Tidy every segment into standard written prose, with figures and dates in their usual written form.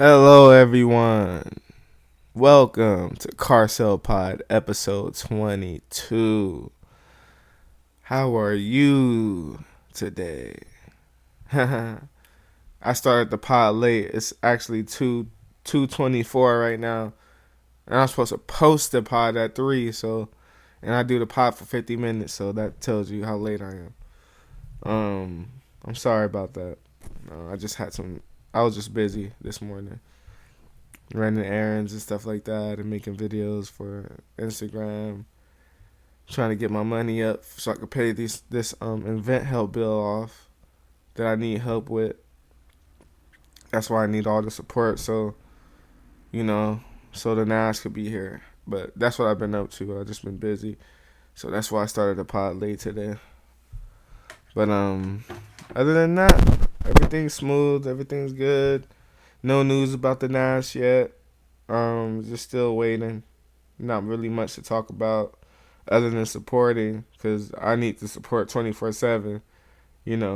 Hello, everyone. Welcome to Carcell Pod, episode 22. How are you today? I started the pod late. It's actually 2:24 right now, and I'm supposed to post the pod at 3. And I do the pod for 50 minutes, so that tells you how late I am. I'm sorry about that. I was just busy this morning, running errands and stuff like that, and making videos for Instagram, trying to get my money up so I could pay this event help bill off that I need help with. That's why I need all the support, so so the Nash could be here. But that's what I've been up to. I've just been busy, so that's why I started the pod late today. But other than that, everything's smooth, everything's good. No news about the Nash yet. Just still waiting. Not really much to talk about other than supporting, because I need to support 24/7.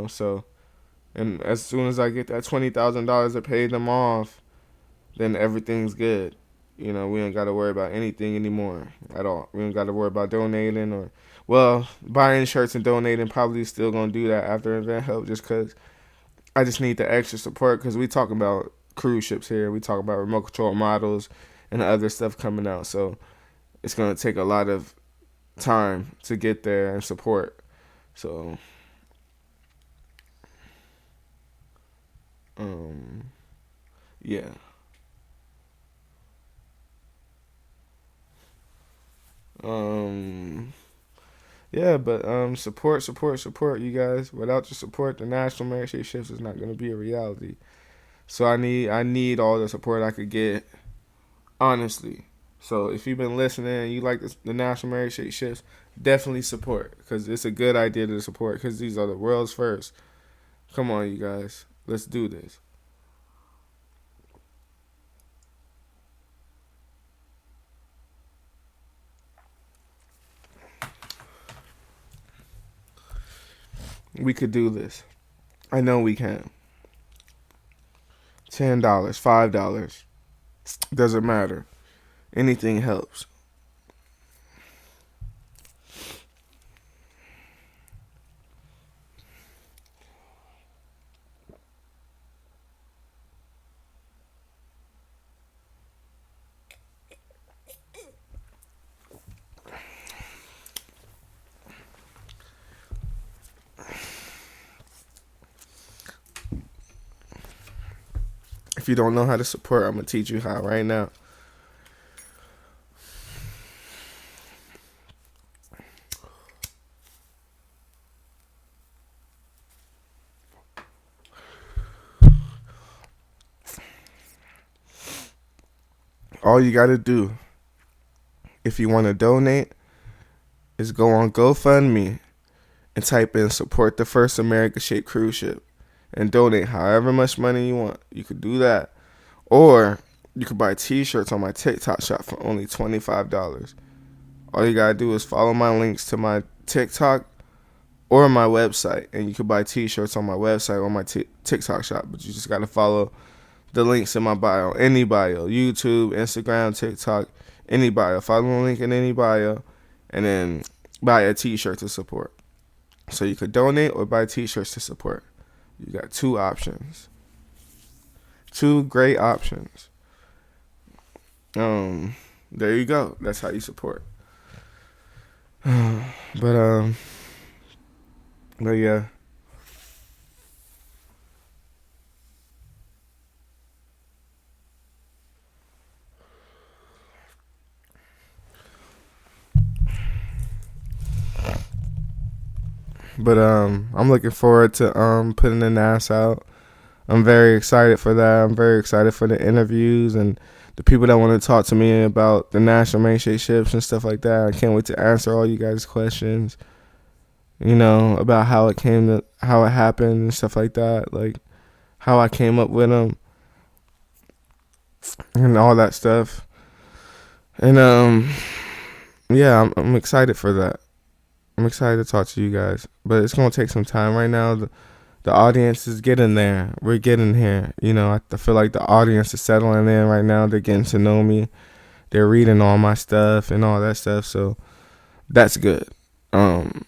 So, and as soon as I get that $20,000 to pay them off, then everything's good. We don't got to worry about anything anymore at all. We don't got to worry about donating buying shirts and donating. Probably still gonna do that after event help, just because I just need the extra support, because we talking about cruise ships here. We talk about remote control models and other stuff coming out. So it's going to take a lot of time to get there and support. So, yeah. Yeah, but support, you guys. Without your support, the National Marriage Shifts is not going to be a reality. So I need all the support I could get, honestly. So if you've been listening and you like the National Marriage Shifts, definitely support, because it's a good idea to support, because these are the world's first. Come on, you guys. Let's do this. We could do this. I know we can. $10, $5. Doesn't matter. Anything helps. If you don't know how to support, I'm going to teach you how right now. All you got to do, if you want to donate, is go on GoFundMe and type in support the first America-shaped cruise ship and donate however much money you want. You could do that. Or you could buy t-shirts on my TikTok shop for only $25. All you got to do is follow my links to my TikTok or my website, and you could buy t-shirts on my website or my TikTok shop. But you just got to follow the links in my bio. Any bio. YouTube, Instagram, TikTok, any bio. Follow the link in any bio, and then buy a t-shirt to support. So you could donate or buy t-shirts to support. You got two options. Two great options. There you go. That's how you support. But yeah. But I'm looking forward to putting the NAS out. I'm very excited for that. I'm very excited for the interviews and the people that want to talk to me about the national mainstay ships and stuff like that. I can't wait to answer all you guys' questions. About how it happened and stuff like that. Like how I came up with them and all that stuff. And yeah, I'm excited for that. I'm excited to talk to you guys, but it's gonna take some time right now. The audience is getting there. We're getting here. I feel like the audience is settling in right now. They're getting to know me. They're reading all my stuff and all that stuff. So that's good. Um,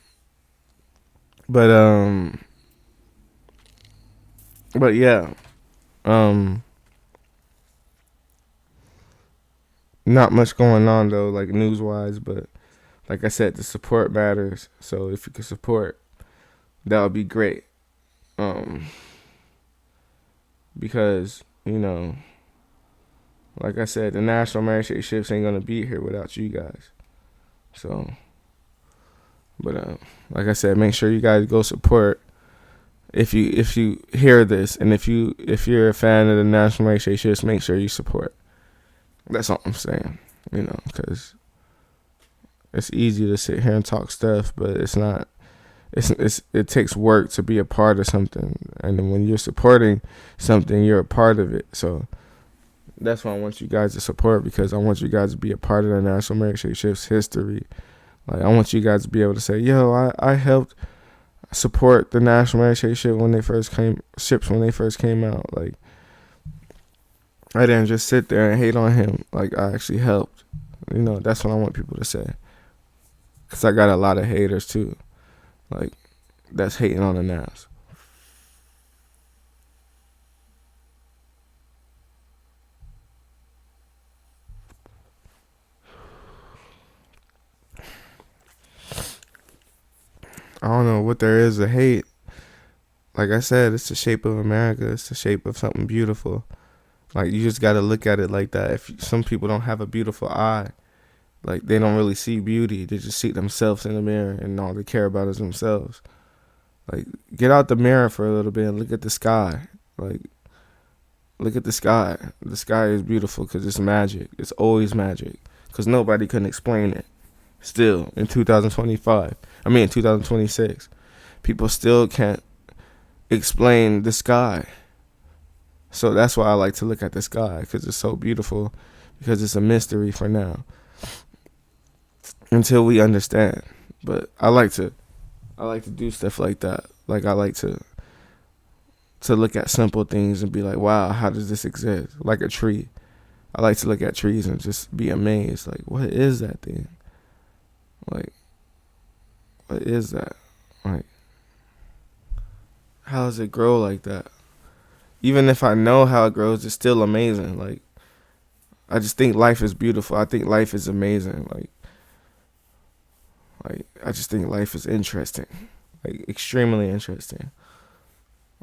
but yeah. Um, Not much going on though, like news wise. But like I said, the support matters. So if you can support, that would be great. Um, because like I said, the National Marriage Ships ain't gonna be here without you guys. So, but like I said, make sure you guys go support. If you hear this, and if you're a fan of the National Marriage Ships, make sure you support. That's all I'm saying. Because it's easy to sit here and talk stuff, but it's not. It takes work to be a part of something, and when you're supporting something, you're a part of it. So that's why I want you guys to support, because I want you guys to be a part of the National Marriage Ships history. Like, I want you guys to be able to say, yo, I helped support the National Marriage Ship when they first came out. Like, I didn't just sit there and hate on him. Like, I actually helped. That's what I want people to say. Because I got a lot of haters too. Like, that's hating on the Nas. I don't know what there is to hate. Like I said, it's the shape of America. It's the shape of something beautiful. Like, you just got to look at it like that. Some people don't have a beautiful eye. Like, they don't really see beauty. They just see themselves in the mirror, and all they care about is themselves. Like, get out the mirror for a little bit and look at the sky. Like, look at the sky. The sky is beautiful because it's magic. It's always magic. Because nobody can explain it. Still, in 2026. People still can't explain the sky. So that's why I like to look at the sky, because it's so beautiful. Because it's a mystery for now. Until we understand. But I like to do stuff like that. Like, I like to look at simple things and be like, wow, how does this exist? Like a tree. I like to look at trees and just be amazed. Like, what is that thing? Like, what is that? Like, how does it grow like that? Even if I know how it grows, it's still amazing. Like, I just think life is beautiful. I think life is amazing. Like I just think life is interesting. Like, extremely interesting.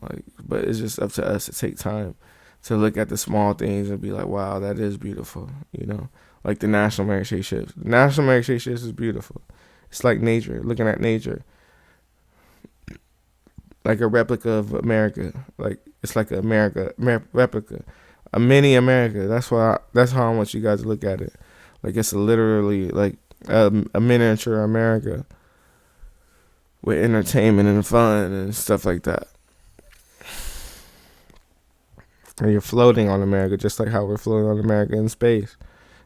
Like, but it's just up to us to take time to look at the small things and be like, wow, that is beautiful. Like the National Marriage Ships. The National Marriage Ships is beautiful. It's like nature, looking at nature. Like a replica of America. Like, it's like replica. A mini America. That's how I want you guys to look at it. Like, it's literally like a miniature America with entertainment and fun and stuff like that. And you're floating on America, just like how we're floating on America in space.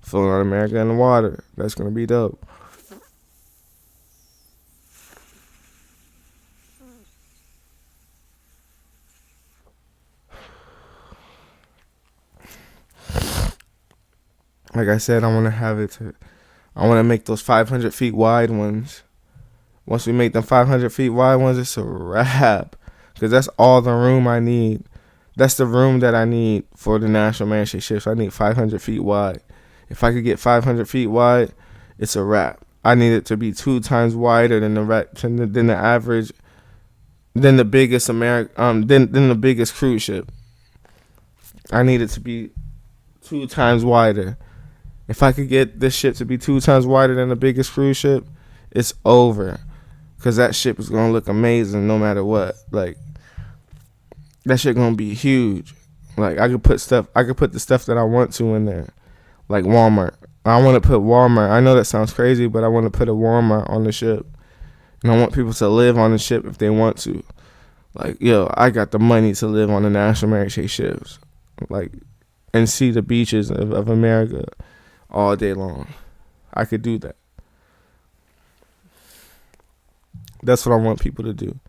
Floating on America in the water. That's going to be dope. Like I said, I want to make those 500 feet wide ones. Once we make them 500 feet wide ones, it's a wrap. Because that's all the room I need. That's the room that I need for the National Marriage Ships. I need 500 feet wide. If I could get 500 feet wide, it's a wrap. I need it to be 2 times wider than the average, than the biggest than the biggest cruise ship. I need it to be 2 times wider. If I could get this ship to be 2 times wider than the biggest cruise ship, it's over. Because that ship is going to look amazing no matter what. Like, that shit going to be huge. Like, I could put the stuff that I want to in there. Like Walmart. I want to put Walmart. I know that sounds crazy, but I want to put a Walmart on the ship. And I want people to live on the ship if they want to. Like, yo, I got the money to live on the National Marriage ships. Like, and see the beaches of America all day long. I could do that. That's what I want people to do.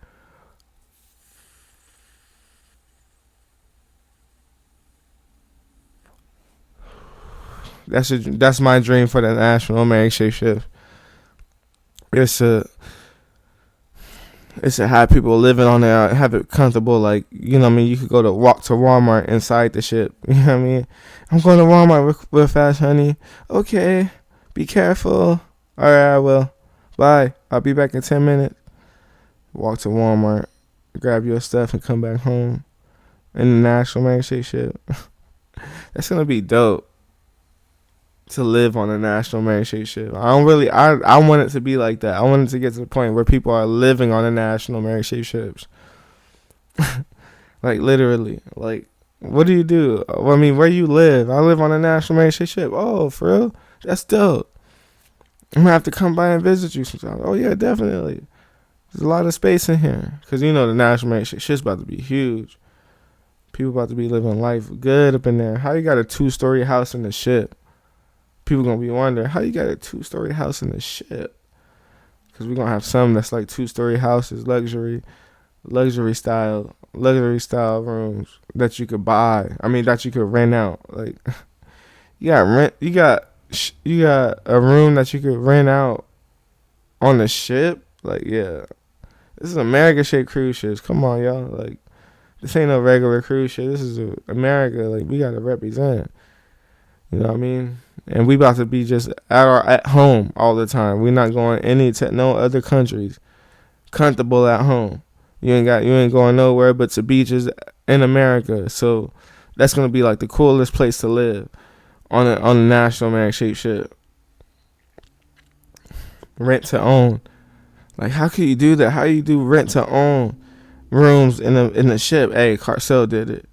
That's my dream for the national marriage shift. It's to have people living on there, have it comfortable. Like, you know what I mean? You could walk to Walmart inside the ship. You know what I mean? I'm going to Walmart real fast, honey. Okay. Be careful. All right, I will. Bye. I'll be back in 10 minutes. Walk to Walmart, grab your stuff, and come back home. In the national marriage ship. That's going to be dope. To live on a national marriage ship. I want it to be like that. I want it to get to the point where people are living on a national marriage ships. Like, literally. Like, what do you do? I mean, where you live? I live on a national marriage ship. Oh, for real? That's dope. I'm going to have to come by and visit you sometime. Oh, yeah, definitely. There's a lot of space in here. Because, you know, the national marriage ship's about to be huge. People about to be living life good up in there. How you got a 2-story house in the ship? People gonna be wondering how you got a 2-story house in the ship, because we're gonna have some that's like 2-story houses, luxury style rooms that you could buy. I mean, that you could rent out. Like, you got a room that you could rent out on the ship. Like, yeah, this is America shit cruise ships. Come on, y'all. Like, this ain't no regular cruise ship. This is America. Like, we gotta represent. You know what I mean? And we about to be just at home all the time. We're not going no other countries. Comfortable at home. You ain't going nowhere but to beaches in America. So that's gonna be like the coolest place to live on a national marriage ship. Rent to own. Like, how can you do that? How you do rent to own rooms in the ship? Hey, Carcell did it.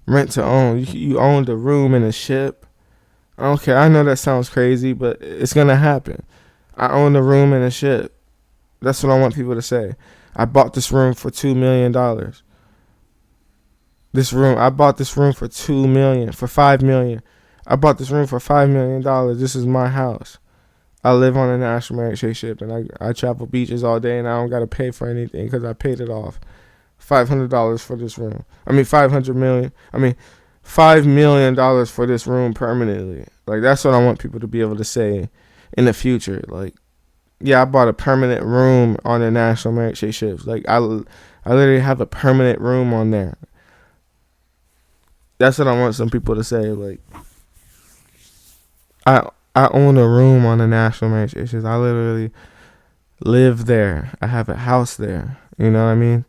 Rent to own. You own the room in the ship. Okay, I know that sounds crazy, but it's going to happen. I own the room in a ship. That's what I want people to say. I bought this room for $2 million. I bought this room for $2 million, for $5 million. I bought this room for $5 million. This is my house. I live on a national marriage ship, and I travel beaches all day, and I don't got to pay for anything because I paid it off. $500 for this room. $5 million for this room permanently. Like, that's what I want people to be able to say in the future. Like, yeah, I bought a permanent room on the national marriage ships. Like, I literally have a permanent room on there. That's what I want some people to say. Like, I own a room on the national marriage ships. I literally live there. I have a house there. You know what I mean?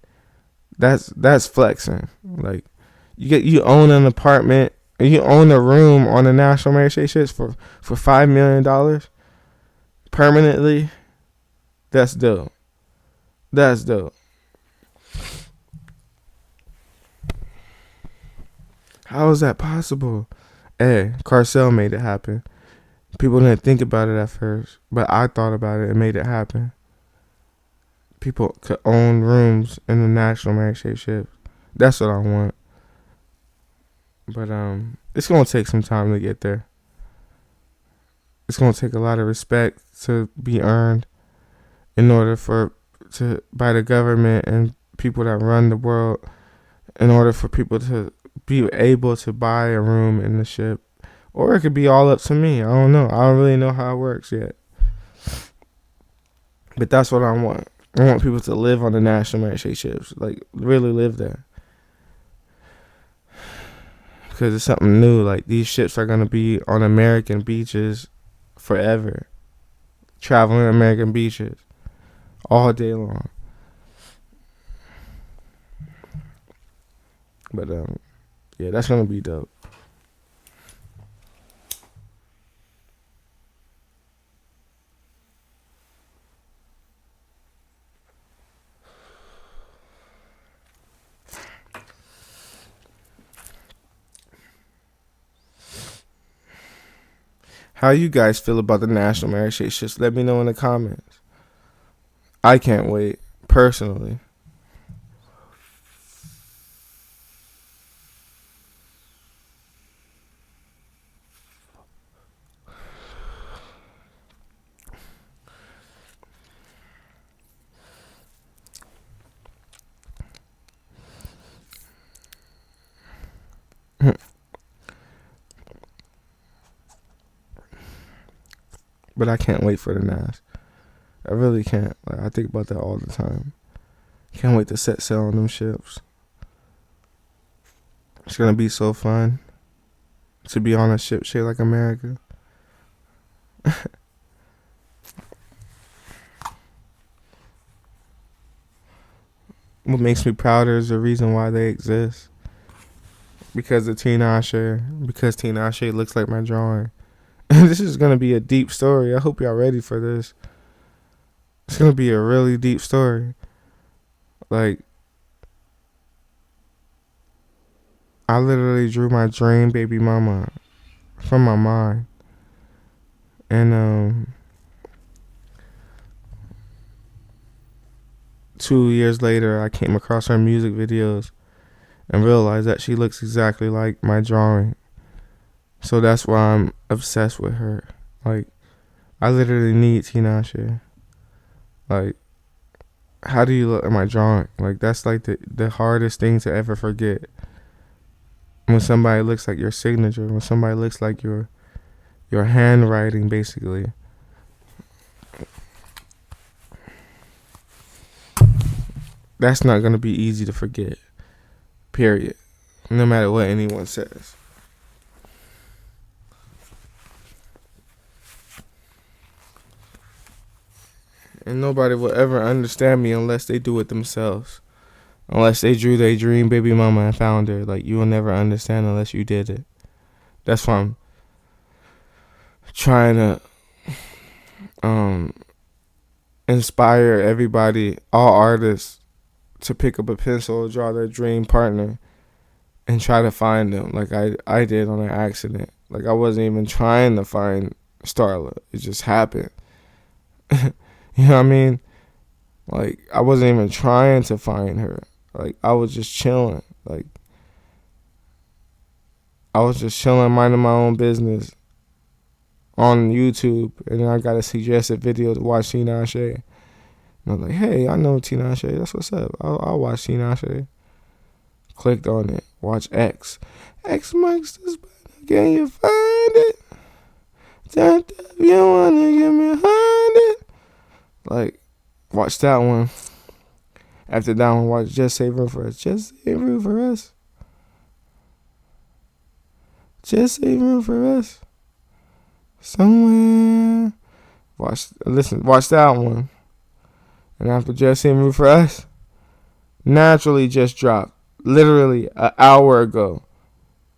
That's flexing. Like, you own an apartment, and you own a room on the national marriage ships for $5 million permanently. That's dope. That's dope. How is that possible? Hey, Carcell made it happen. People didn't think about it at first, but I thought about it and made it happen. People could own rooms in the national marriage ships. That's what I want. But it's gonna take some time to get there. It's gonna take a lot of respect to be earned in order by the government and people that run the world, in order for people to be able to buy a room in the ship. Or it could be all up to me. I don't know. I don't really know how it works yet. But that's what I want. I want people to live on the national marriage ships. Like, really live there. Because it's something new. Like, these ships are going to be on American beaches forever. Traveling American beaches all day long. But, yeah, that's going to be dope. How you guys feel about the national marriage shit? Just let me know in the comments. I can't wait, personally. But I can't wait for the Nas. I really can't. Like, I think about that all the time. Can't wait to set sail on them ships. It's gonna be so fun to be on a ship shaped like America. What makes me prouder is the reason why they exist. Because of Tinashe. Because Tinashe looks like my drawing. This is gonna be a deep story. I hope y'all ready for this. It's gonna be a really deep story. Like, I literally drew my dream baby mama from my mind. And 2 years later, I came across her music videos and realized that she looks exactly like my drawing. So that's why I'm obsessed with her. Like, I literally need Tinashe. Like, how do you look at my drawing? Like, that's like the hardest thing to ever forget. When somebody looks like your signature, when somebody looks like your handwriting, basically. That's not going to be easy to forget. Period. No matter what anyone says. And nobody will ever understand me unless they do it themselves. Unless they drew their dream baby mama and found her. Like, you will never understand unless you did it. That's why I'm trying to inspire everybody, all artists, to pick up a pencil, draw their dream partner, and try to find them. Like I did on an accident. Like, I wasn't even trying to find Starla. It just happened. You know what I mean? Like, I wasn't even trying to find her. Like, I was just chilling. Like, I was just chilling, minding my own business on YouTube. And then I got a suggested video to watch Tinashe. And I was like, hey, I know Tinashe. That's what's up. I'll watch Tinashe. Clicked on it. Watch X. X marks the spot. Can you find it? If you want to give me 100. Like, watch that one. After that one, watch Just Save Room for Us. Just Save Room for Us. Just Save Room for Us. Somewhere. Watch that one. And after Just Save Room for Us, Naturally just dropped. Literally an hour ago.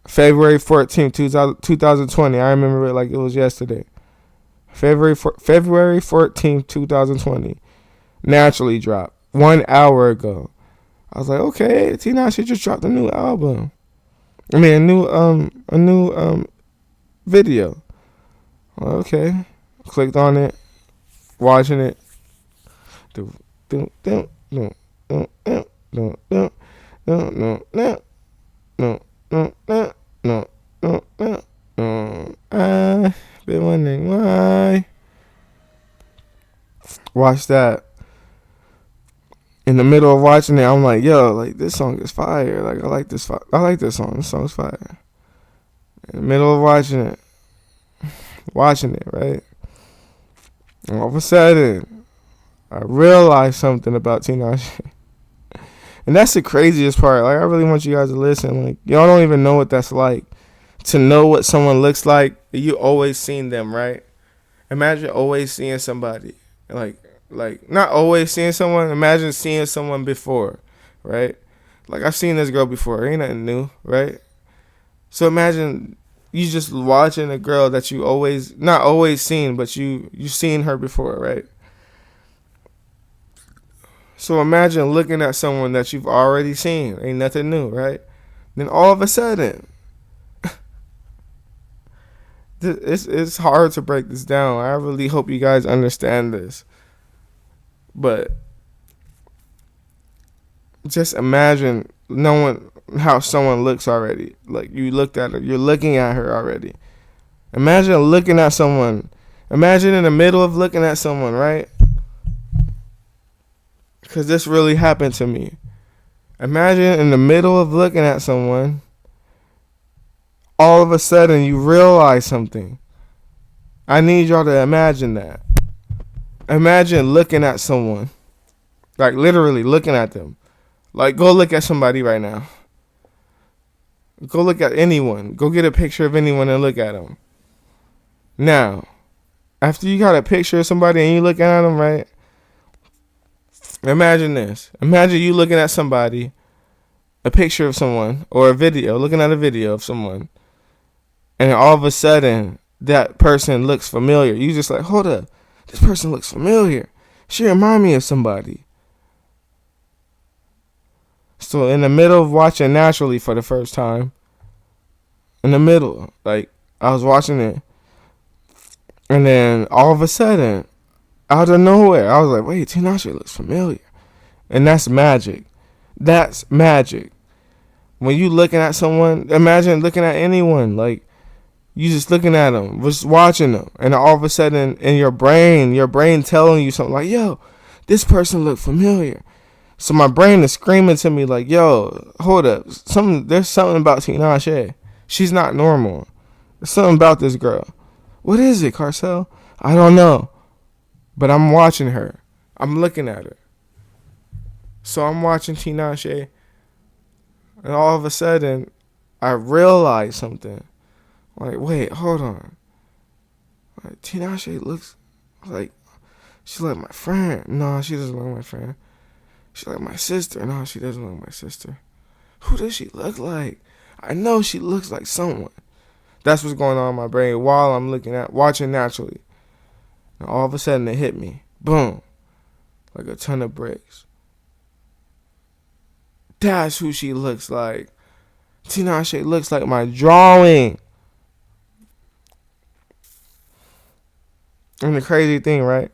February 14th, 2020. I remember it like it was yesterday. February 14th, 2020. Naturally dropped 1 hour ago. I was like, okay, Tinashe just dropped a new album. I mean, a new video. Okay, clicked on it, watching it. I've been wondering why. Watch that. In the middle of watching it, I'm like, yo, like, this song is fire. Like, I like this song. This song's fire. In the middle of watching it, right? And all of a sudden, I realized something about Tinashe. And that's the craziest part. Like, I really want you guys to listen. Like, y'all don't even know what that's like. To know what someone looks like, you always seen them, right? Imagine always seeing somebody. Like not always seeing someone. Imagine seeing someone before, right? Like, I've seen this girl before. Ain't nothing new, right? So imagine you just watching a girl that you not always seen, but you seen her before, right? So imagine looking at someone that you've already seen. Ain't nothing new, right? Then all of a sudden, it's hard to break this down. I really hope you guys understand this. But just imagine knowing how someone looks already. Like, you looked at her. You're looking at her already. Imagine looking at someone. Imagine in the middle of looking at someone, right? Because this really happened to me. Imagine in the middle of looking at someone, all of a sudden you realize something. I need y'all to imagine that. Imagine looking at someone, like literally looking at them. Like, go look at somebody right now. Go look at anyone. Go get a picture of anyone and look at them. Now, after you got a picture of somebody and you looking at them, right? Imagine this. Imagine you looking at somebody, a picture of someone, or a video, looking at a video of someone, and all of a sudden, that person looks familiar. You just like, hold up, this person looks familiar. She remind me of somebody. So in the middle of watching Naturally for the first time, in the middle, like I was watching it, and then all of a sudden, out of nowhere, I was like, wait, Tinashe looks familiar. And that's magic. That's magic. When you looking at someone, imagine looking at anyone, like you just looking at them, just watching them, and all of a sudden in your brain telling you something like, yo, this person look familiar. So my brain is screaming to me like, yo, hold up. There's something about Tinashe. She's not normal. There's something about this girl. What is it, Carcell? I don't know. But I'm watching her. I'm looking at her. So I'm watching Tinashe. And all of a sudden, I realize something. Like, wait, hold on. Like, Tinashe looks like, she's like my friend. No, she doesn't look like my friend. She's like my sister. No, she doesn't look like my sister. Who does she look like? I know she looks like someone. That's what's going on in my brain while I'm watching Naturally. And all of a sudden it hit me. Boom. Like a ton of bricks. That's who she looks like. Tinashe looks like my drawing. And the crazy thing, right?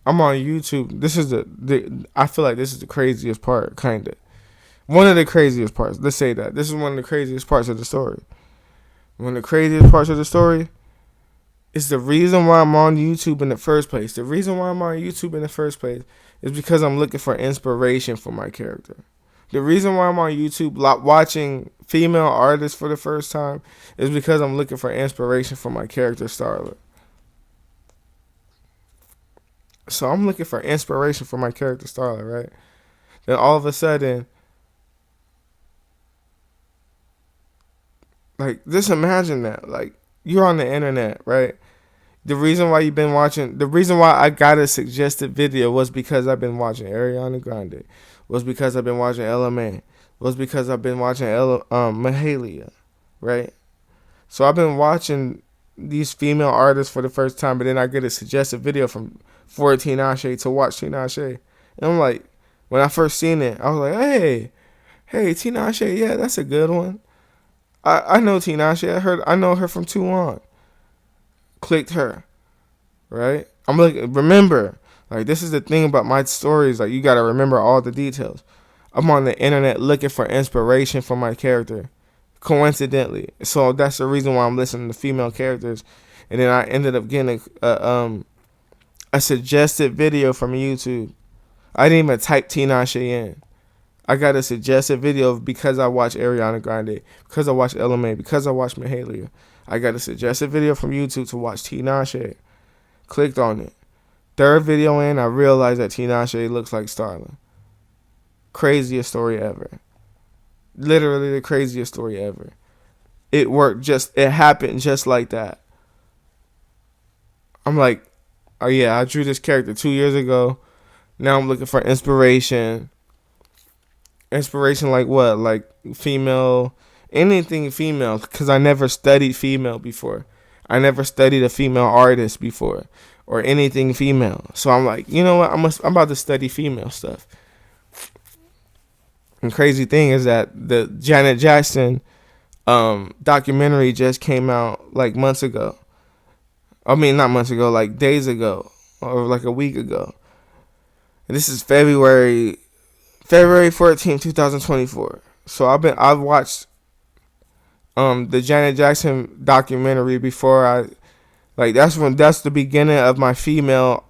I'm on YouTube. This is I feel like this is the craziest part, kind of. One of the craziest parts. Let's say that. This is one of the craziest parts of the story. One of the craziest parts of the story is the reason why I'm on YouTube in the first place. The reason why I'm on YouTube in the first place is because I'm looking for inspiration for my character. The reason why I'm on YouTube watching female artists for the first time is because I'm looking for inspiration for my character, Starla. So I'm looking for inspiration for my character, Starla, right? Then all of a sudden, like, just imagine that. Like, you're on the internet, right? The reason why I got a suggested video was because I've been watching Ariana Grande. Was because I've been watching LMA. Was because I've been watching Mahalia, right? So I've been watching these female artists for the first time, but then I get a suggested video for Tinashe to watch Tinashe. And I'm like, when I first seen it, I was like, hey, Tinashe, yeah, that's a good one. I know Tinashe. I know her from 2-1. Clicked her, right? I'm like, remember, like, this is the thing about my stories. Like, you gotta remember all the details. I'm on the internet looking for inspiration for my character, coincidentally. So that's the reason why I'm listening to female characters. And then I ended up getting a suggested video from YouTube. I didn't even type Tinashe in. I got a suggested video because I watched Ariana Grande, because I watched LMA, because I watched Mahalia. I got a suggested video from YouTube to watch Tinashe. Clicked on it. Third video in, I realized that Tinashe looks like Starla. Craziest story ever. Literally the craziest story ever. It happened just like that. I'm like, oh yeah, I drew this character 2 years ago. Now I'm looking for inspiration. Inspiration like what? Like female, anything female, because I never studied female before. I never studied a female artist before or anything female. So I'm like, you know what? I'm about to study female stuff. And crazy thing is that the Janet Jackson documentary just came out like months ago. I mean, not months ago, like days ago or like a week ago. And this is February 14th, 2024. So I've watched the Janet Jackson documentary before that's the beginning of my female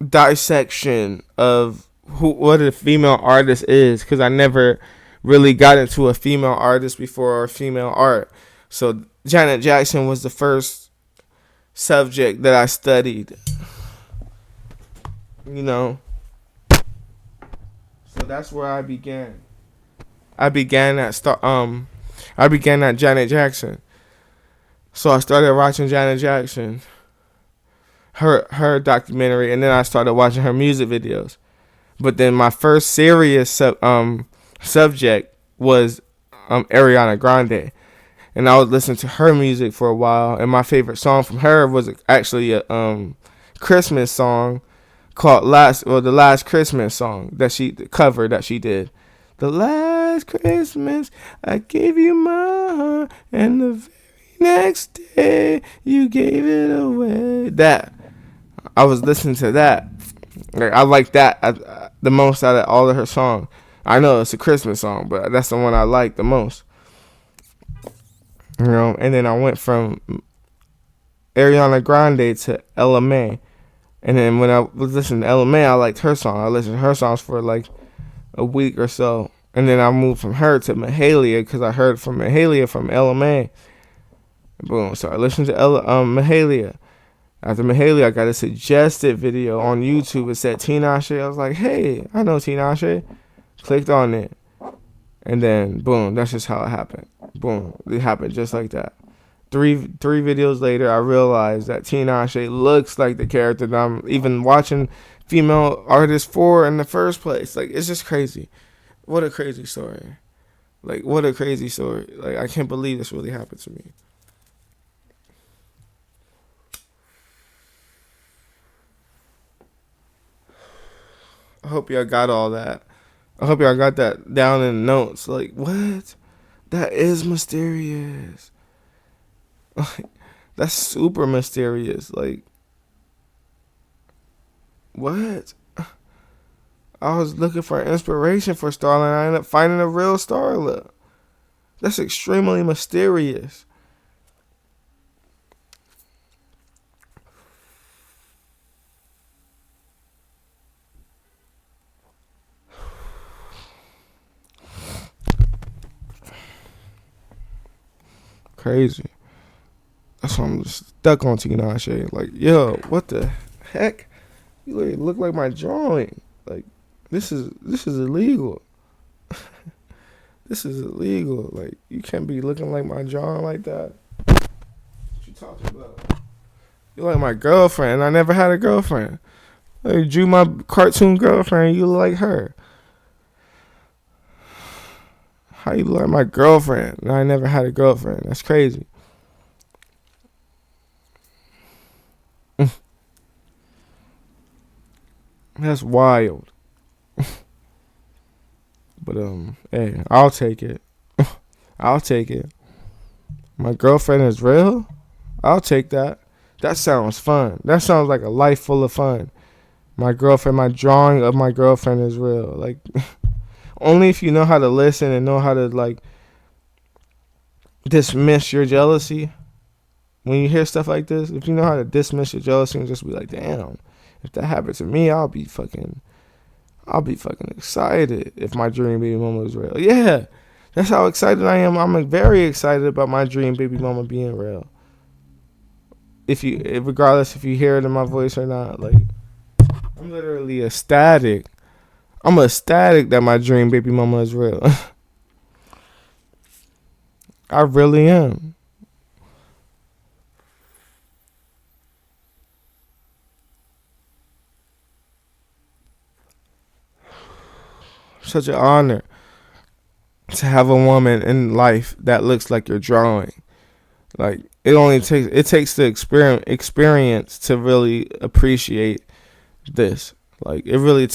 dissection of what a female artist is, because I never really got into a female artist before or female art. So Janet Jackson was the first subject that I studied. You know, so that's where I began. I began at Janet Jackson. So I started watching Janet Jackson, her documentary, and then I started watching her music videos. But then my first serious subject was Ariana Grande, and I would listen to her music for a while. And my favorite song from her was actually a Christmas song called the Last Christmas song the cover that she did. The last Christmas I gave you my heart, and the very next day you gave it away. That I was listening to that. Like, I like that the most out of all of her songs. I know it's a Christmas song, but that's the one I like the most. You know, and then I went from Ariana Grande to Ella Mai. And then when I was listening to Ella Mai, I liked her song. I listened to her songs for like a week or so. And then I moved from her to Mahalia because I heard from Mahalia from Ella Mai. Boom. So I listened to Mahalia. After Mahalia, I got a suggested video on YouTube. It said Tinashe. I was like, hey, I know Tinashe. Clicked on it. And then, boom, that's just how it happened. Boom. It happened just like that. Three videos later, I realized that Tinashe looks like the character that I'm even watching female artists for in the first place. Like, it's just crazy. What a crazy story. Like, what a crazy story. Like, I can't believe this really happened to me. I hope y'all got all that. I hope y'all got that down in the notes. Like, what? That is mysterious. Like, that's super mysterious. Like, what? I was looking for inspiration for Starla, and I ended up finding a real Starla. That's extremely mysterious. Crazy. That's why I'm just stuck on Tinashe. Like, yo, what the heck? You literally look like my drawing. Like, this is illegal. This is illegal. Like, you can't be looking like my drawing like that. What you talking about? You're like my girlfriend. I never had a girlfriend. I drew my cartoon girlfriend. You look like her. How you look like my girlfriend? And I never had a girlfriend. That's crazy. That's wild. But hey, I'll take it. I'll take it. My girlfriend is real? I'll take that. That sounds fun. That sounds like a life full of fun. My girlfriend, my drawing of my girlfriend is real. Like, only if you know how to listen and know how to, like, dismiss your jealousy. When you hear stuff like this, if you know how to dismiss your jealousy and just be like, damn, if that happened to me, I'll be fucking excited if my dream baby mama was real. Yeah, that's how excited I am. I'm very excited about my dream baby mama being real. Regardless if you hear it in my voice or not, like, I'm literally ecstatic. I'm ecstatic that my dream baby mama is real. I really am. Such an honor to have a woman in life that looks like your drawing. Like, it takes the experience to really appreciate this. Like, you really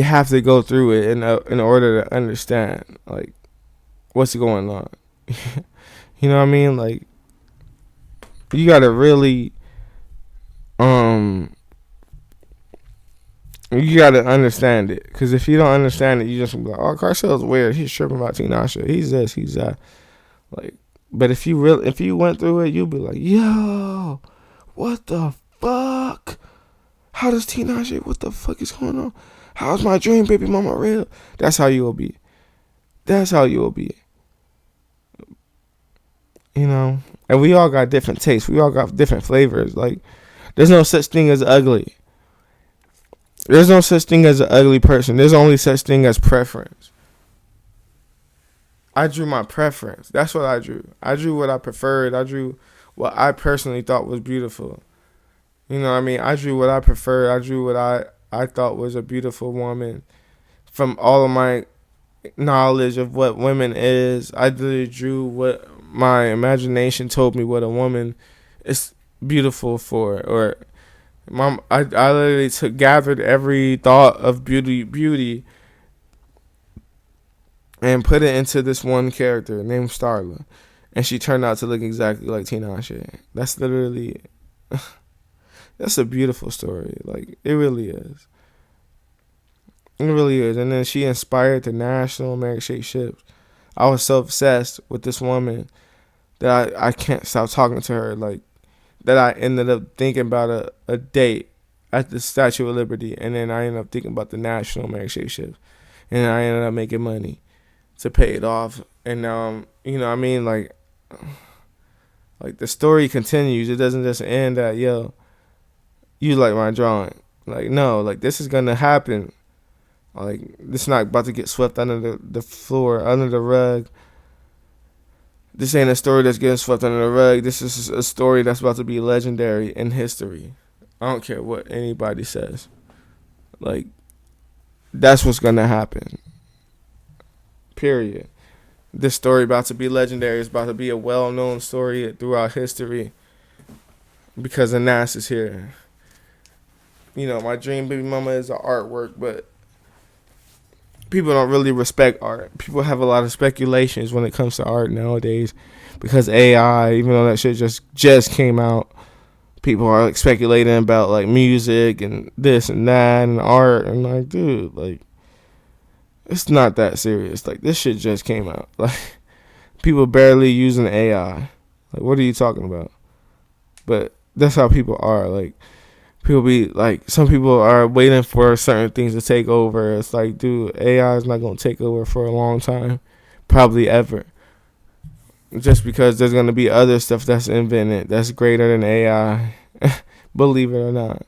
have to go through it in order to understand, like, what's going on. You know what I mean? Like, you gotta really you gotta understand it, because if you don't understand it, you just be like, oh, Carcell's weird, he's tripping about Tinashe, he's this, he's that. Like, but if you went through it, you'd be like, yo, what the fuck? How does Tinashe? What the fuck is going on? How's my dream baby mama real? That's how you will be. That's how you will be. You know? And we all got different tastes. We all got different flavors. Like, there's no such thing as ugly. There's no such thing as an ugly person. There's only such thing as preference. I drew my preference. That's what I drew. I drew what I preferred. I drew what I personally thought was beautiful. You know what I mean? I drew what I preferred. I drew what I thought was a beautiful woman. From all of my knowledge of what women is, I literally drew what my imagination told me what a woman is beautiful for. Or I literally gathered every thought of beauty and put it into this one character named Starla. And she turned out to look exactly like Tinashe. That's literally... That's a beautiful story. Like, it really is. It really is. And then she inspired the national American Shake ships. I was so obsessed with this woman that I can't stop talking to her. Like, that I ended up thinking about a date at the Statue of Liberty. And then I ended up thinking about the national American Shake ships. And I ended up making money to pay it off. And now, you know what I mean? Like the story continues. It doesn't just end at, yo, you like my drawing. Like, no, like, this is going to happen. Like, this is not about to get swept under the floor, under the rug. This ain't a story that's getting swept under the rug. This is a story that's about to be legendary in history. I don't care what anybody says. Like, that's what's going to happen. Period. This story about to be legendary. It's about to be a well-known story throughout history because the Nas is here. You know, my dream baby mama is an artwork, but people don't really respect art. People have a lot of speculations when it comes to art nowadays because AI, even though that shit just came out, people are like speculating about like music and this and that and art. And like, dude, like, it's not that serious. Like, this shit just came out. Like, people barely using AI. Like, what are you talking about? But that's how people are. Like, people be like, some people are waiting for certain things to take over. It's like, dude, AI is not going to take over for a long time. Probably ever. Just because there's going to be other stuff that's invented that's greater than AI. Believe it or not.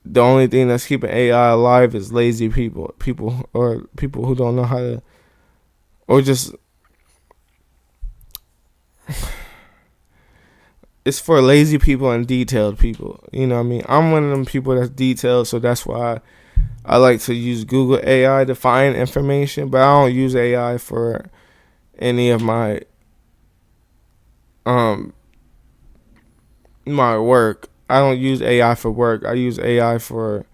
The only thing that's keeping AI alive is lazy people. People who don't know how to, or just, it's for lazy people and detailed people. You know what I mean? I'm one of them people that's detailed, so that's why I like to use Google AI to find information, but I don't use AI for any of my my work. I don't use AI for work. I use AI for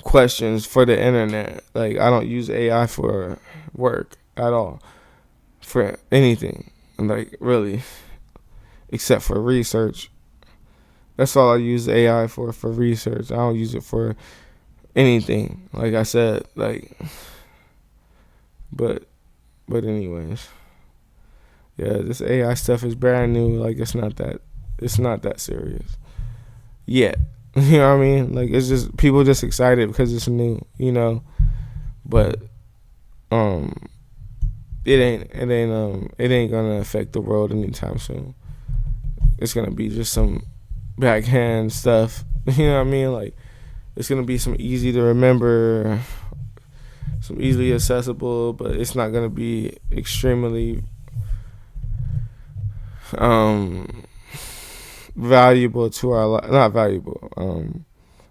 questions for the internet. Like, I don't use AI for work at all. For anything. Like, really. Except for research. That's all I use AI for research. I don't use it for anything. Like I said, like, but anyways. Yeah, this AI stuff is brand new. Like, it's not that serious. Yet. You know what I mean? Like, it's just, people just excited because it's new, you know. But it ain't gonna affect the world anytime soon. It's gonna be just some backhand stuff. You know what I mean? Like, it's gonna be some easy to remember, some easily accessible, but it's not gonna be extremely valuable to our life. Not valuable,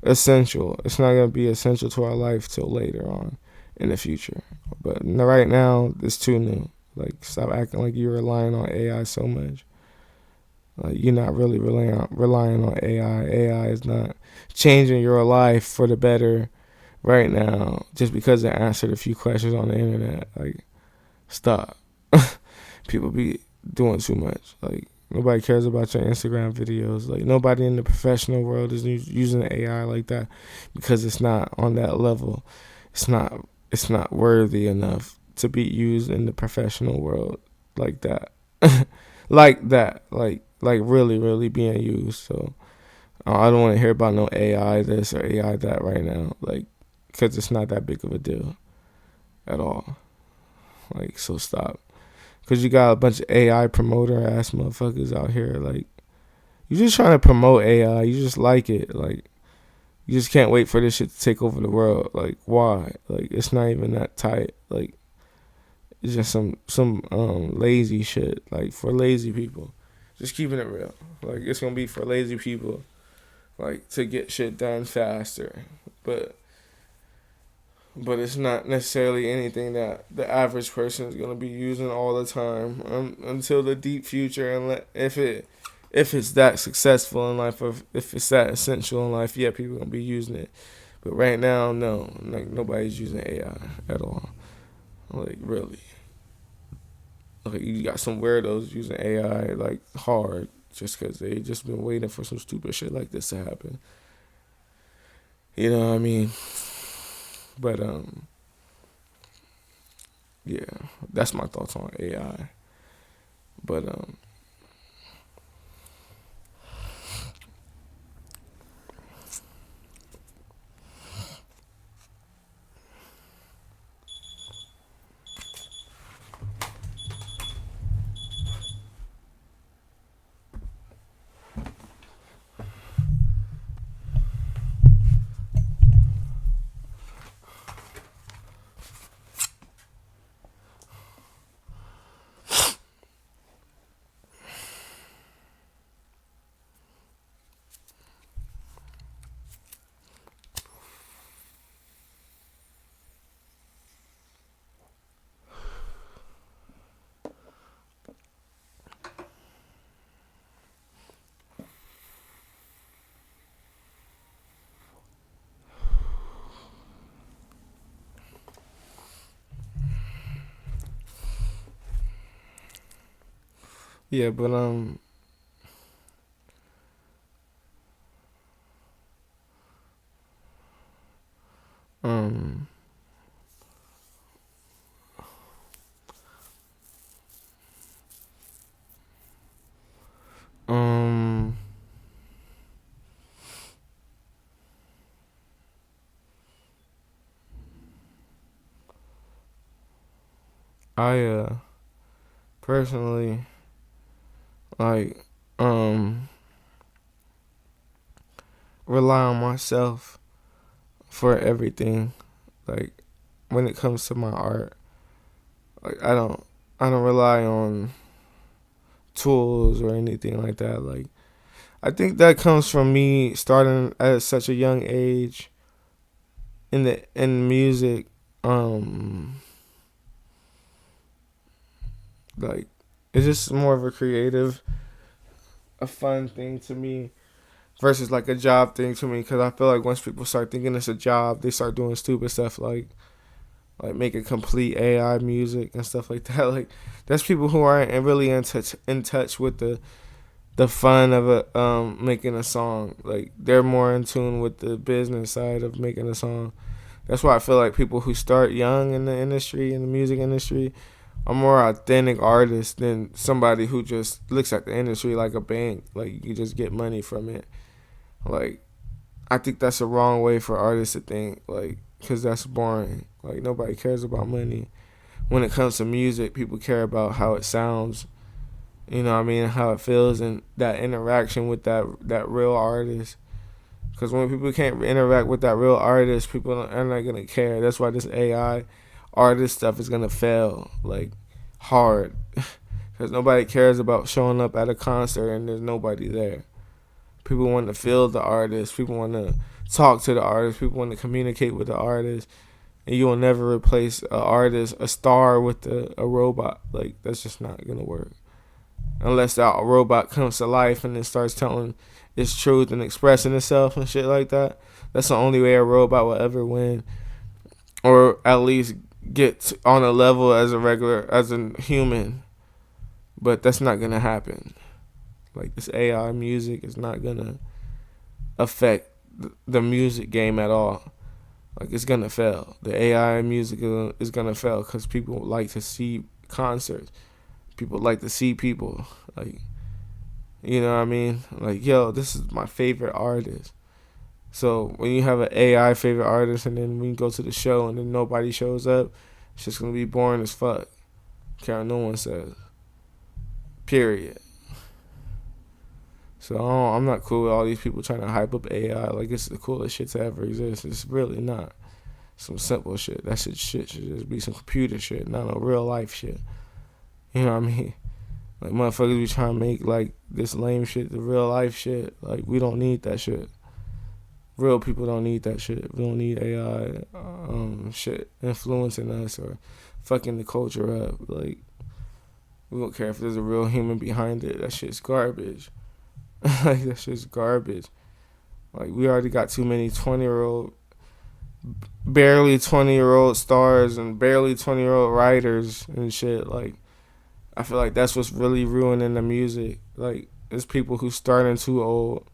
essential. It's not gonna be essential to our life till later on in the future. But right now, it's too new. Like, stop acting like you're relying on AI so much. Like, you're not really relying on AI. AI is not changing your life for the better right now just because it answered a few questions on the internet. Like, stop. People be doing too much. Like, nobody cares about your Instagram videos. Like, nobody in the professional world is using AI like that because it's not on that level. It's not worthy enough to be used in the professional world like that. Like really, really being used. So I don't want to hear about no AI this or AI that right now, like, because it's not that big of a deal at all. Like, so stop. Because you got a bunch of AI promoter ass motherfuckers out here. Like, you just trying to promote AI. You just like it. Like, you just can't wait for this shit to take over the world. Like, why? Like, it's not even that tight. Like, it's just some lazy shit. Like, for lazy people. Just keeping it real. Like, it's gonna be for lazy people. Like, to get shit done faster. But it's not necessarily anything that the average person is gonna be using all the time until the deep future. And if it's that successful in life, or if it's that essential in life, yeah, people gonna be using it. But right now, no, like nobody's using AI at all. Like, really, like, you got some weirdos using AI like hard just because they just been waiting for some stupid shit like this to happen. You know what I mean? But yeah, that's my thoughts on AI. But yeah, but um um I personally, like, rely on myself for everything. Like, when it comes to my art, like, I don't rely on tools or anything like that. Like, I think that comes from me starting at such a young age in music. Like, it's just more of a creative, a fun thing to me versus like a job thing to me. Because I feel like once people start thinking it's a job, they start doing stupid stuff like making complete AI music and stuff like that. Like, that's people who aren't really in touch with the fun of making a song. Like, they're more in tune with the business side of making a song. That's why I feel like people who start young in the industry, in the music industry, are more authentic artists than somebody who just looks at the industry like a bank. Like, you just get money from it. Like, I think that's the wrong way for artists to think. Like, because that's boring. Like, nobody cares about money. When it comes to music, people care about how it sounds. You know what I mean? How it feels and that interaction with that real artist. Because when people can't interact with that real artist, people are not going to care. That's why this AI artist stuff is going to fail, like, hard. Because nobody cares about showing up at a concert and there's nobody there. People want to feel the artist. People want to talk to the artist. People want to communicate with the artist. And you will never replace an artist, a star, with a robot. Like, that's just not going to work. Unless that robot comes to life and then starts telling its truth and expressing itself and shit like that. That's the only way a robot will ever win. Or at least get on a level as a human. But that's not going to happen. Like, this AI music is not going to affect the music game at all. Like, it's going to fail. The AI music is going to fail because people like to see concerts. People like to see people. Like, You know what I mean? Like, yo, this is my favorite artist. So when you have an AI favorite artist and then we go to the show and then nobody shows up, it's just gonna be boring as fuck. Care what no one says. Period. So I'm not cool with all these people trying to hype up AI like it's the coolest shit to ever exist. It's really not. Some simple shit. That shit should just be some computer shit, not no real life shit. You know what I mean? Like motherfuckers be trying to make like this lame shit the real life shit. Like we don't need that shit. Real people don't need that shit. We don't need AI shit influencing us or fucking the culture up. Like we don't care if there's a real human behind it. That shit's garbage. Like that shit's garbage. Like we already got too many 20-year-old, barely 20-year-old stars and barely 20-year-old writers and shit. Like I feel like that's what's really ruining the music. Like it's people who starting too old.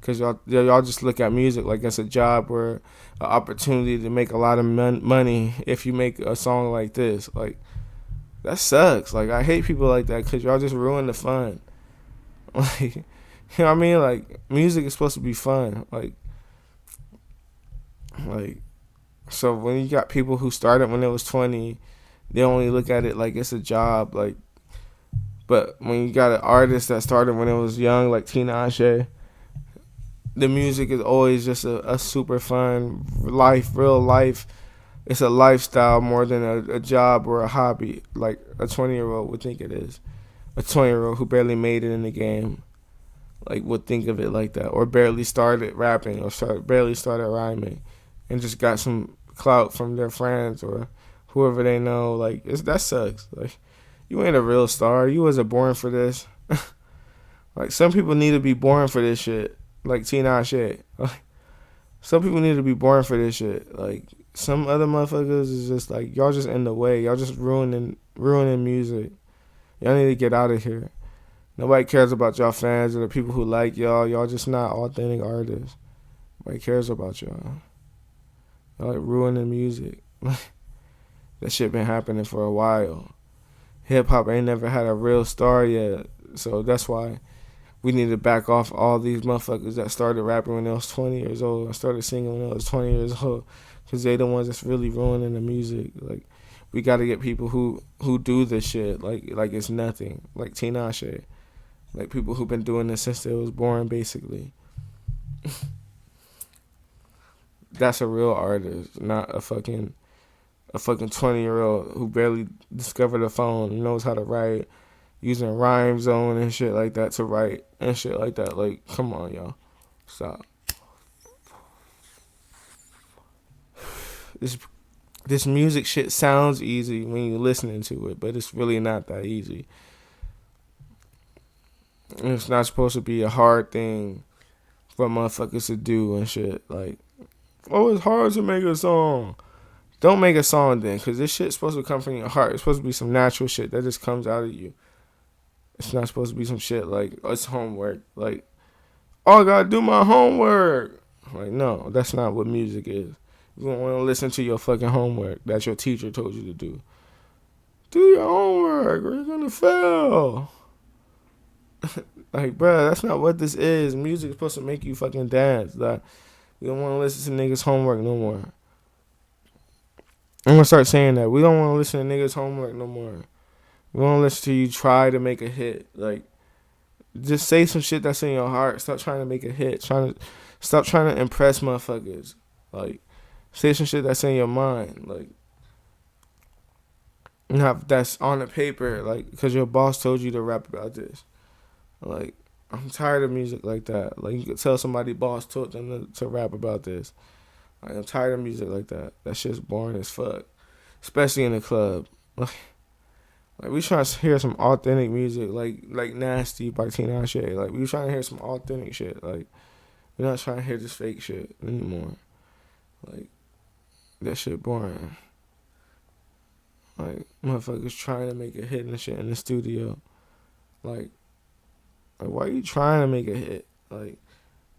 Cause y'all just look at music like it's a job or an opportunity to make a lot of money if you make a song like this. Like that sucks. Like I hate people like that because y'all just ruin the fun. Like you know what I mean? Like music is supposed to be fun. Like so when you got people who started when they was 20, they only look at it like it's a job. Like but when you got an artist that started when it was young, like Tinashe, the music is always just a super fun real life. It's a lifestyle more than a job or a hobby like a 20-year-old would think it is. A 20-year-old who barely made it in the game like would think of it like that, or barely started rapping or barely started rhyming and just got some clout from their friends or whoever they know. Like that sucks. Like you ain't a real star. You wasn't born for this. Like some people need to be born for this shit. Like Tinashe. Like some people need to be born for this shit. Like some other motherfuckers is just like y'all just in the way. Y'all just ruining music. Y'all need to get out of here. Nobody cares about y'all fans or the people who like y'all. Y'all just not authentic artists. Nobody cares about y'all. Y'all like ruining music. That shit been happening for a while. Hip hop ain't never had a real star yet. So that's why we need to back off all these motherfuckers that started rapping when they was 20 years old and started singing when they was 20 years old, because they the ones that's really ruining the music. Like we got to get people who do this shit like it's nothing, like Tinashe, like people who've been doing this since they was born, basically. That's a real artist, not a fucking 20-year-old who barely discovered a phone and knows how to write, using Rhyme Zone and shit like that to write and shit like that. Like, come on, y'all. Stop. This music shit sounds easy when you're listening to it, but it's really not that easy. And it's not supposed to be a hard thing for motherfuckers to do and shit. Like, oh, it's hard to make a song. Don't make a song then, because this shit's supposed to come from your heart. It's supposed to be some natural shit that just comes out of you. It's not supposed to be some shit like, oh, it's homework. Like, oh, I gotta do my homework. Like, no, that's not what music is. You don't want to listen to your fucking homework that your teacher told you to do. Do your homework or you're gonna fail. Like, bruh, that's not what this is. Music is supposed to make you fucking dance. Like, we don't want to listen to niggas' homework no more. I'm gonna start saying that. We don't want to listen to niggas' homework no more. We want to listen to you try to make a hit. Like, just say some shit that's in your heart. Stop trying to make a hit. Stop trying to impress motherfuckers. Like, say some shit that's in your mind. Like, not that's on the paper. Like, because your boss told you to rap about this. Like, I'm tired of music like that. Like, you could tell somebody boss told them to rap about this. Like, I'm tired of music like that. That shit's boring as fuck. Especially in the club. Like we trying to hear some authentic music, like Nasty by Tinashe. Like we trying to hear some authentic shit. Like we're not trying to hear this fake shit anymore. Like that shit boring. Like motherfuckers trying to make a hit and shit in the studio. Like why are you trying to make a hit? Like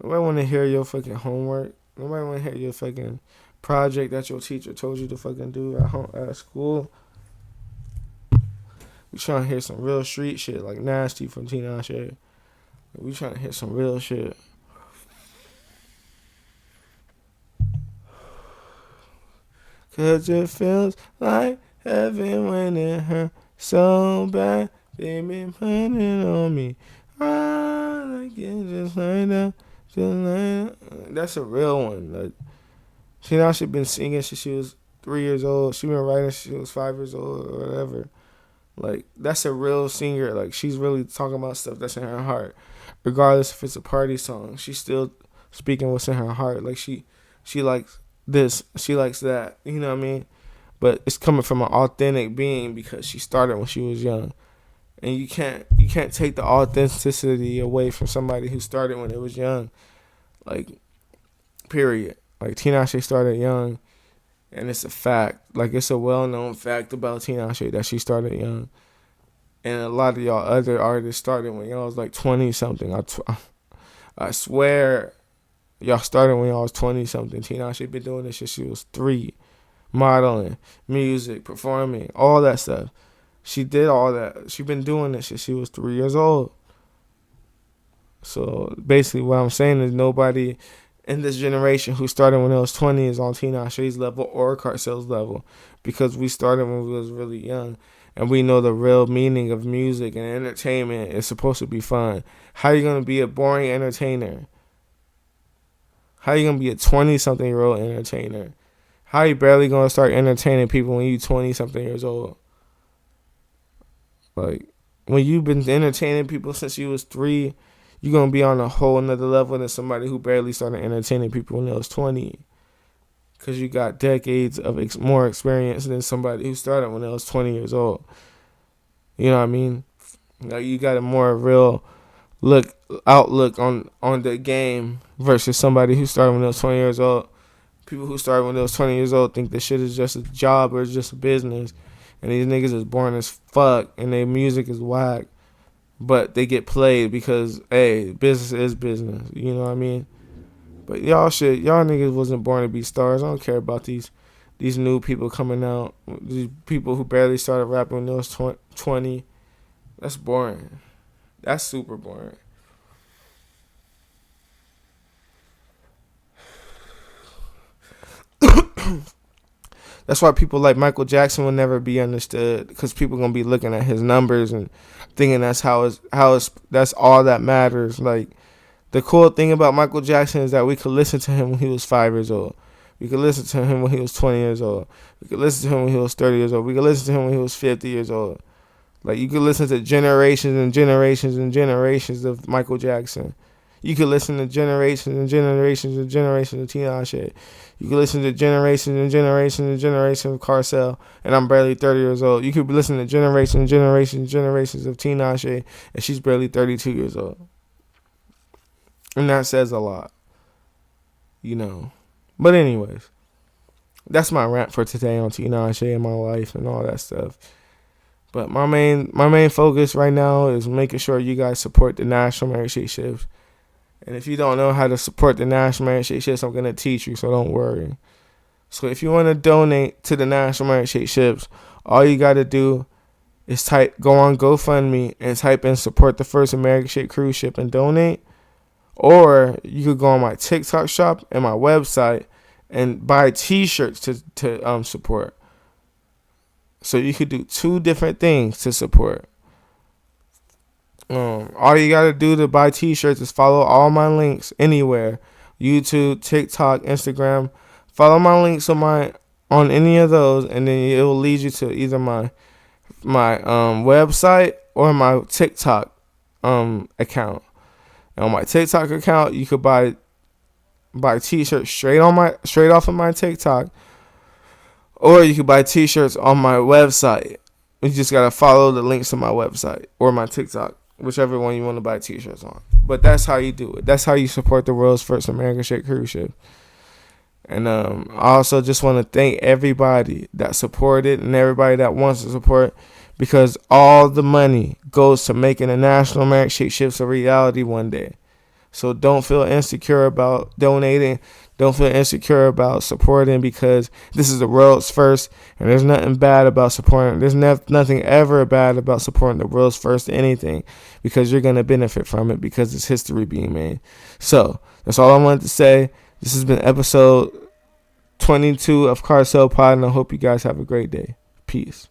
nobody want to hear your fucking homework. Nobody want to hear your fucking project that your teacher told you to fucking do at school. We trying to hear some real street shit like Nasty from Tinashe. We trying to hit some real shit. Cause it feels like heaven when it hurts so bad. They been putting it on me. I like it just like that. Just like that. That's a real one. Like, she been singing since she was 3 years old. She been writing since she was 5 years old or whatever. Like, that's a real singer. Like, she's really talking about stuff that's in her heart. Regardless if it's a party song, she's still speaking what's in her heart. Like, she likes this, she likes that. You know what I mean? But it's coming from an authentic being because she started when she was young. And you can't take the authenticity away from somebody who started when they was young. Like, period. Like, Tinashe started young. And it's a fact. Like, it's a well-known fact about Tinashe that she started young. And a lot of y'all other artists started when y'all was like 20-something. I swear, y'all started when y'all was 20-something. Tinashe been doing this since she was 3. Modeling, music, performing, all that stuff. She did all that. She been doing this since she was 3 years old. So, basically, what I'm saying is nobody in this generation who started when they was 20 is on Tinashe's level or Carcell's level, because we started when we was really young, and we know the real meaning of music and entertainment is supposed to be fun. How you gonna be a boring entertainer? How you gonna be a 20-something-year-old entertainer? How you barely gonna start entertaining people when you 20-something years old? Like, when you've been entertaining people since you was 3, you're going to be on a whole nother level than somebody who barely started entertaining people when they was 20. Because you got decades of more experience than somebody who started when they was 20 years old. You know what I mean? Like, you got a more real outlook on the game versus somebody who started when they was 20 years old. People who started when they was 20 years old think this shit is just a job or it's just a business. And these niggas is boring as fuck and their music is whack. But they get played because, hey, business is business. You know what I mean? But y'all niggas wasn't born to be stars. I don't care about these new people coming out. These people who barely started rapping when they was 20. That's boring. That's super boring. That's why people like Michael Jackson will never be understood, because people gonna be looking at his numbers and thinking that's that's all that matters. Like, the cool thing about Michael Jackson is that we could listen to him when he was 5 years old. We could listen to him when he was 20 years old. We could listen to him when he was 30 years old. We could listen to him when he was 50 years old. Like, you could listen to generations and generations and generations of Michael Jackson. You could listen to generations and generations and generations of Tinashe. You could listen to generations and generations and generations of Carcell, and I'm barely 30 years old. You could listen to generations and generations and generations of Tinashe, and she's barely 32 years old. And that says a lot, you know. But anyways, that's my rant for today on Tinashe and my life and all that stuff. But my main focus right now is making sure you guys support the National Merit Shake Shifts. And if you don't know how to support the National Merit Shake Shifts, I'm going to teach you, so don't worry. So if you want to donate to the National Merit Shake Shifts, all you got to do is go on GoFundMe and type in support the first American Shake cruise ship and donate. Or you could go on my TikTok shop and my website and buy t-shirts to support. So you could do 2 different things to support. All you gotta do to buy t-shirts is follow all my links anywhere: YouTube, TikTok, Instagram. Follow my links on any of those, and then it will lead you to either my website or my TikTok account. And on my TikTok account, you could buy t-shirts straight off of my TikTok, or you could buy t-shirts on my website. You just gotta follow the links to my website or my TikTok, whichever one you want to buy t-shirts on. But that's how you do it. That's how you support the world's first American Shake cruise ship. And I also just want to thank everybody that supported and everybody that wants to support, because all the money goes to making the National American Shake Shifts a reality one day. So don't feel insecure about donating. Don't feel insecure about supporting, because this is the world's first, and there's nothing bad about supporting. There's nothing ever bad about supporting the world's first anything, because you're going to benefit from it, because it's history being made. So that's all I wanted to say. This has been episode 22 of Carcell Pod, and I hope you guys have a great day. Peace.